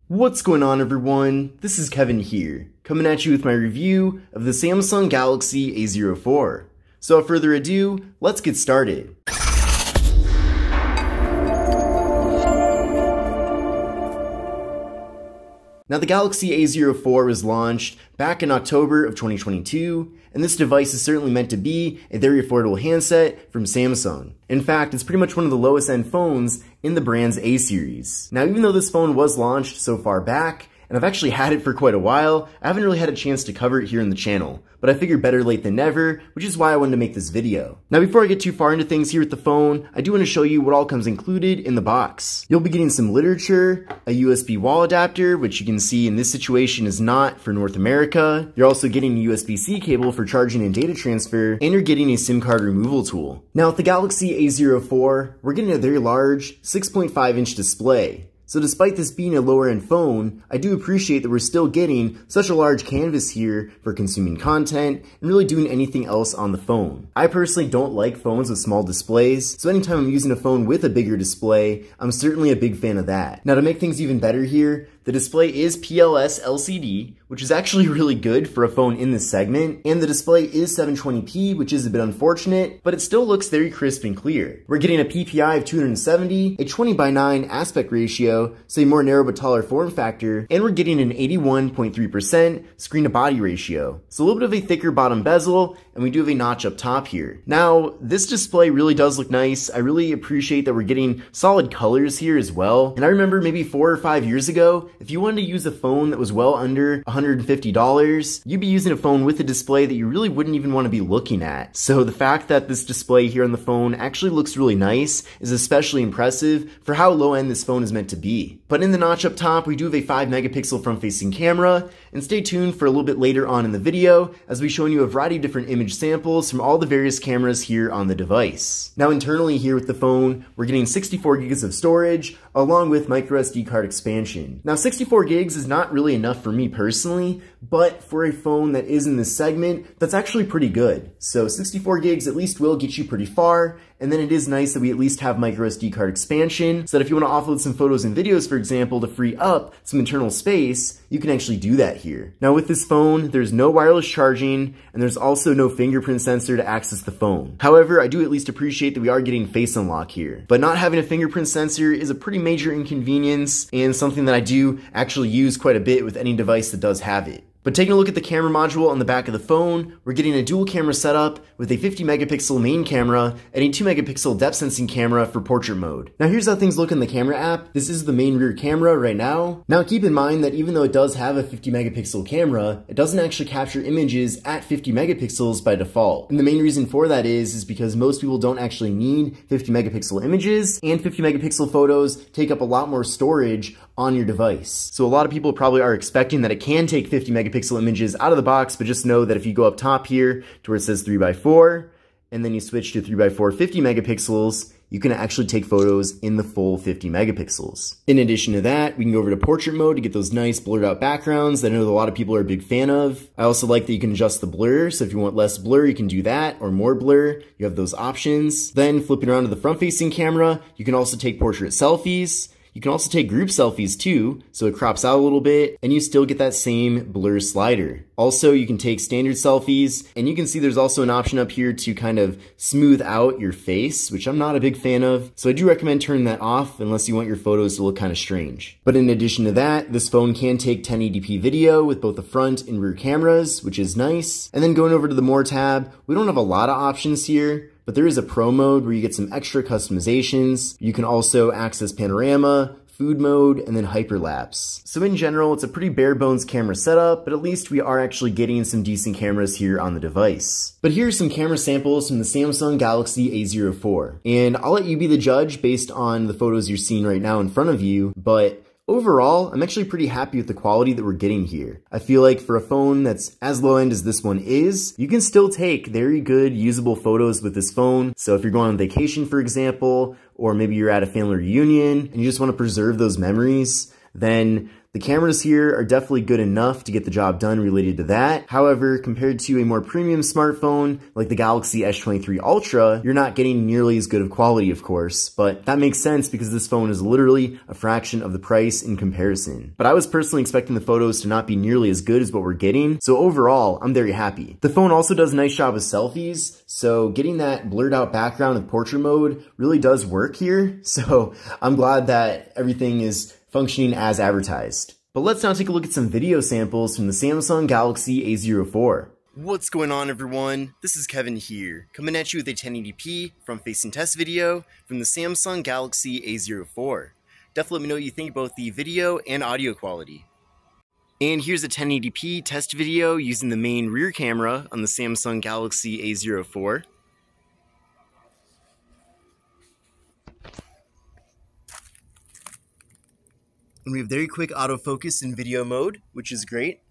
What's going on, everyone? This is Kevin here, coming at you with my review of the Samsung Galaxy A04. So without further ado, let's get started. Now, the Galaxy A04 was launched back in October of 2022, and this device is certainly meant to be a very affordable handset from Samsung. In fact, it's pretty much one of the lowest end phones in the brand's A series. Now, even though this phone was launched so far back, and I've actually had it for quite a while, I haven't really had a chance to cover it here in the channel, but I figured better late than never, which is why I wanted to make this video. Now, before I get too far into things here with the phone, I do want to show you what all comes included in the box. You'll be getting some literature, a USB wall adapter, which you can see in this situation is not for North America. You're also getting a USB-C cable for charging and data transfer, and you're getting a SIM card removal tool. Now, with the Galaxy A04, we're getting a very large 6.5-inch display. So despite this being a lower end phone, I do appreciate that we're still getting such a large canvas here for consuming content and really doing anything else on the phone. I personally don't like phones with small displays, so anytime I'm using a phone with a bigger display, I'm certainly a big fan of that. Now, to make things even better here, the display is PLS LCD, which is actually really good for a phone in this segment, and the display is 720p, which is a bit unfortunate, but it still looks very crisp and clear. We're getting a PPI of 270, a 20:9 aspect ratio, so a more narrow but taller form factor, and we're getting an 81.3% screen-to-body ratio. So a little bit of a thicker bottom bezel, and we do have a notch up top here. Now, this display really does look nice. I really appreciate that we're getting solid colors here as well. And I remember maybe 4 or 5 years ago, if you wanted to use a phone that was well under $150, you'd be using a phone with a display that you really wouldn't even want to be looking at. So the fact that this display here on the phone actually looks really nice is especially impressive for how low end this phone is meant to be. But in the notch up top, we do have a 5-megapixel front-facing camera, and stay tuned for a little bit later on in the video as we showing you a variety of different image samples from all the various cameras here on the device. Now, internally here with the phone, we're getting 64 gigs of storage along with microSD card expansion. Now, 64 gigs is not really enough for me personally, but for a phone that is in this segment, that's actually pretty good. So 64 gigs at least will get you pretty far, and then it is nice that we at least have microSD card expansion, so that if you want to offload some photos and videos, for example, to free up some internal space, you can actually do that here. Now, with this phone, there's no wireless charging, and there's also no fingerprint sensor to access the phone. However, I do at least appreciate that we are getting face unlock here. But not having a fingerprint sensor is a pretty major inconvenience, and something that I do actually use quite a bit with any device that does have it. But taking a look at the camera module on the back of the phone, we're getting a dual camera setup with a 50-megapixel main camera and a 2-megapixel depth sensing camera for portrait mode. Now, here's how things look in the camera app. This is the main rear camera right now. Now, keep in mind that even though it does have a 50-megapixel camera, it doesn't actually capture images at 50 megapixels by default. And the main reason for that is because most people don't actually need 50-megapixel images, and 50-megapixel photos take up a lot more storage on your device. So a lot of people probably are expecting that it can take 50 megapixel images out of the box, but just know that if you go up top here to where it says 3x4, and then you switch to 3x4 50 megapixels, you can actually take photos in the full 50 megapixels. In addition to that, we can go over to portrait mode to get those nice blurred out backgrounds that I know that a lot of people are a big fan of. I also like that you can adjust the blur, so if you want less blur, you can do that, or more blur, you have those options. Then flipping around to the front-facing camera, you can also take portrait selfies. You can also take group selfies too, so it crops out a little bit, and you still get that same blur slider. Also, you can take standard selfies, and you can see there's also an option up here to kind of smooth out your face, which I'm not a big fan of, so I do recommend turning that off unless you want your photos to look kind of strange. But in addition to that, this phone can take 1080p video with both the front and rear cameras, which is nice. And then going over to the More tab, we don't have a lot of options here, but there is a Pro mode where you get some extra customizations. You can also access panorama, food mode, and then hyperlapse. So in general, it's a pretty bare bones camera setup, but at least we are actually getting some decent cameras here on the device. But here are some camera samples from the Samsung Galaxy A04. And I'll let you be the judge based on the photos you're seeing right now in front of you, but overall, I'm actually pretty happy with the quality that we're getting here. I feel like for a phone that's as low end as this one is, you can still take very good usable photos with this phone. So if you're going on vacation, for example, or maybe you're at a family reunion and you just want to preserve those memories, then The cameras here are definitely good enough to get the job done related to that. However, compared to a more premium smartphone like the Galaxy S23 Ultra, you're not getting nearly as good of quality, of course, but that makes sense because this phone is literally a fraction of the price in comparison. But I was personally expecting the photos to not be nearly as good as what we're getting, so overall, I'm very happy. The phone also does a nice job with selfies, so getting that blurred out background with portrait mode really does work here, so I'm glad that everything is functioning as advertised. But let's now take a look at some video samples from the Samsung Galaxy A04. What's going on, everyone? This is Kevin here, coming at you with a 1080p front-facing test video from the Samsung Galaxy A04. Definitely let me know what you think about the video and audio quality. And here's a 1080p test video using the main rear camera on the Samsung Galaxy A04. And we have very quick autofocus in video mode, which is great.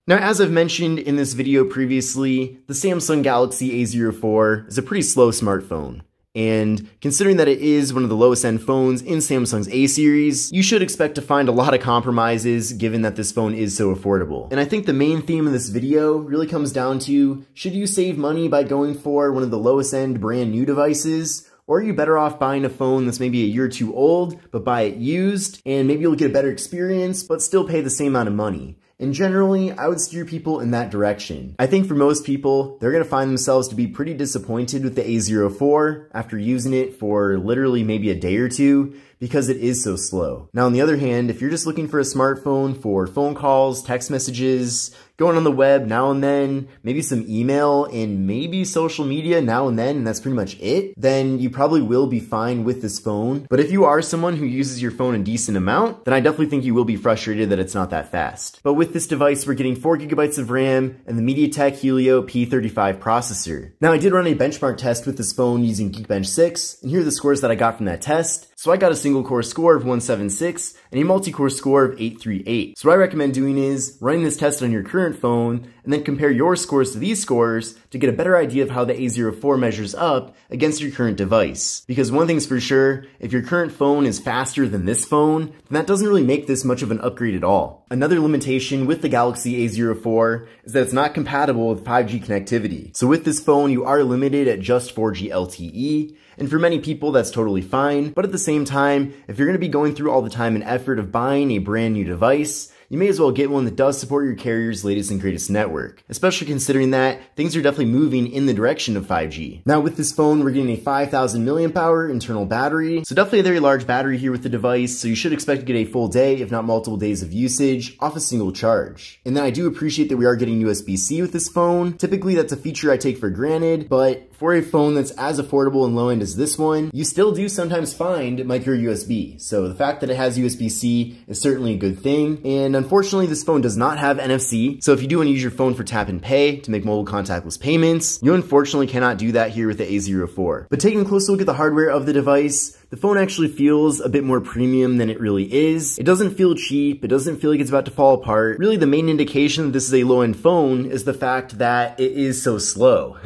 Now, as I've mentioned in this video previously, the Samsung Galaxy A04 is a pretty slow smartphone. And considering that it is one of the lowest end phones in Samsung's A series, you should expect to find a lot of compromises given that this phone is so affordable. And I think the main theme of this video really comes down to, should you save money by going for one of the lowest end brand new devices? Or are you better off buying a phone that's maybe a year or two old, but buy it used, and maybe you'll get a better experience, but still pay the same amount of money? And generally, I would steer people in that direction. I think for most people, they're gonna find themselves to be pretty disappointed with the A04 after using it for literally maybe a day or two, because it is so slow. Now, on the other hand, if you're just looking for a smartphone for phone calls, text messages, going on the web now and then, maybe some email, and maybe social media now and then, and that's pretty much it, then you probably will be fine with this phone. But if you are someone who uses your phone a decent amount, then I definitely think you will be frustrated that it's not that fast. But with this device, we're getting 4 GB of RAM and the MediaTek Helio P35 processor. Now, I did run a benchmark test with this phone using Geekbench 6, and here are the scores that I got from that test. So I got a single core score of 176 and a multi-core score of 838. So what I recommend doing is running this test on your current phone and then compare your scores to these scores to get a better idea of how the A04 measures up against your current device. Because one thing's for sure, if your current phone is faster than this phone, then that doesn't really make this much of an upgrade at all. Another limitation with the Galaxy A04 is that it's not compatible with 5G connectivity. So with this phone, you are limited at just 4G LTE, and for many people that's totally fine, but at the same time, if you're going to be going through all the time and effort of buying a brand new device, you may as well get one that does support your carrier's latest and greatest network, especially considering that things are definitely moving in the direction of 5G. Now with this phone, we're getting a 5,000 mAh internal battery, so definitely a very large battery here with the device, so you should expect to get a full day, if not multiple days of usage, off a single charge. And then I do appreciate that we are getting USB-C with this phone. Typically that's a feature I take for granted, but for a phone that's as affordable and low-end as this one, you still do sometimes find micro USB. So the fact that it has USB-C is certainly a good thing. And unfortunately, this phone does not have NFC. So if you do want to use your phone for tap and pay to make mobile contactless payments, you unfortunately cannot do that here with the A04. But taking a closer look at the hardware of the device, the phone actually feels a bit more premium than it really is. It doesn't feel cheap. It doesn't feel like it's about to fall apart. Really, the main indication that this is a low-end phone is the fact that it is so slow.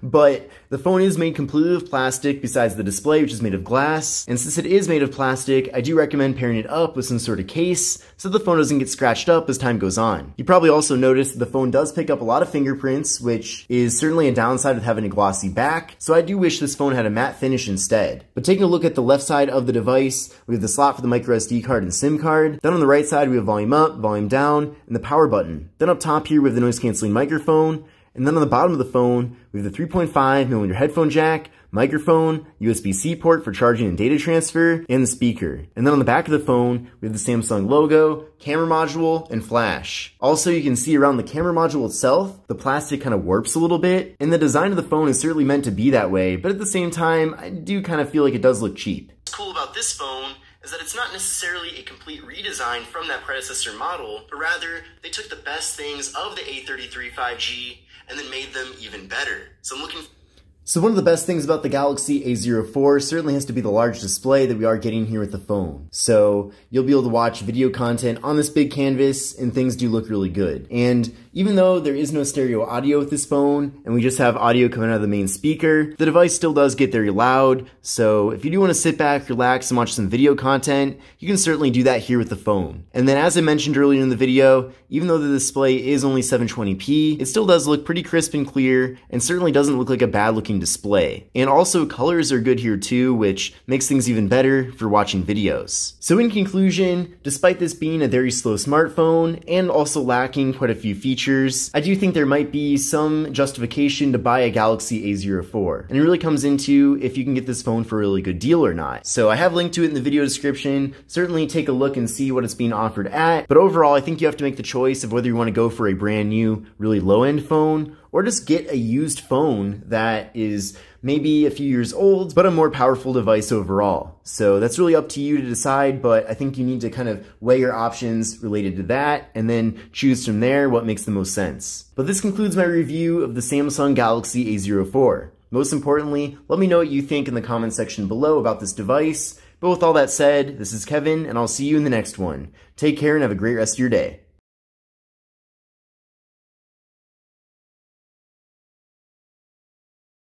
But the phone is made completely of plastic besides the display, which is made of glass. And since it is made of plastic, I do recommend pairing it up with some sort of case so the phone doesn't get scratched up as time goes on. You probably also noticed that the phone does pick up a lot of fingerprints, which is certainly a downside with having a glossy back. So I do wish this phone had a matte finish instead. But taking a look at the left side of the device, we have the slot for the micro SD card and SIM card. Then on the right side, we have volume up, volume down, and the power button. Then up top here, we have the noise canceling microphone. And then on the bottom of the phone, we have the 3.5mm headphone jack, microphone, USB-C port for charging and data transfer, and the speaker. And then on the back of the phone, we have the Samsung logo, camera module, and flash. Also, you can see around the camera module itself, the plastic kind of warps a little bit, and the design of the phone is certainly meant to be that way, but at the same time, I do kind of feel like it does look cheap. What's cool about this phone is that it's not necessarily a complete redesign from that predecessor model, but rather they took the best things of the A33 5G and then made them even better. So one of the best things about the Galaxy A04 certainly has to be the large display that we are getting here with the phone. So you'll be able to watch video content on this big canvas, and things do look really good. And even though there is no stereo audio with this phone, and we just have audio coming out of the main speaker, the device still does get very loud. So if you do want to sit back, relax, and watch some video content, you can certainly do that here with the phone. And then as I mentioned earlier in the video, even though the display is only 720p, it still does look pretty crisp and clear, and certainly doesn't look like a bad looking display. And also colors are good here too, which makes things even better for watching videos. So in conclusion, despite this being a very slow smartphone and also lacking quite a few features, I do think there might be some justification to buy a Galaxy A04. And it really comes into if you can get this phone for a really good deal or not. So I have linked to it in the video description. Certainly take a look and see what it's being offered at. But overall, I think you have to make the choice of whether you want to go for a brand new, really low-end phone, or just get a used phone that is maybe a few years old, but a more powerful device overall. So that's really up to you to decide, but I think you need to kind of weigh your options related to that, and then choose from there what makes the most sense. But this concludes my review of the Samsung Galaxy A04. Most importantly, let me know what you think in the comment section below about this device. But with all that said, this is Kevin, and I'll see you in the next one. Take care and have a great rest of your day.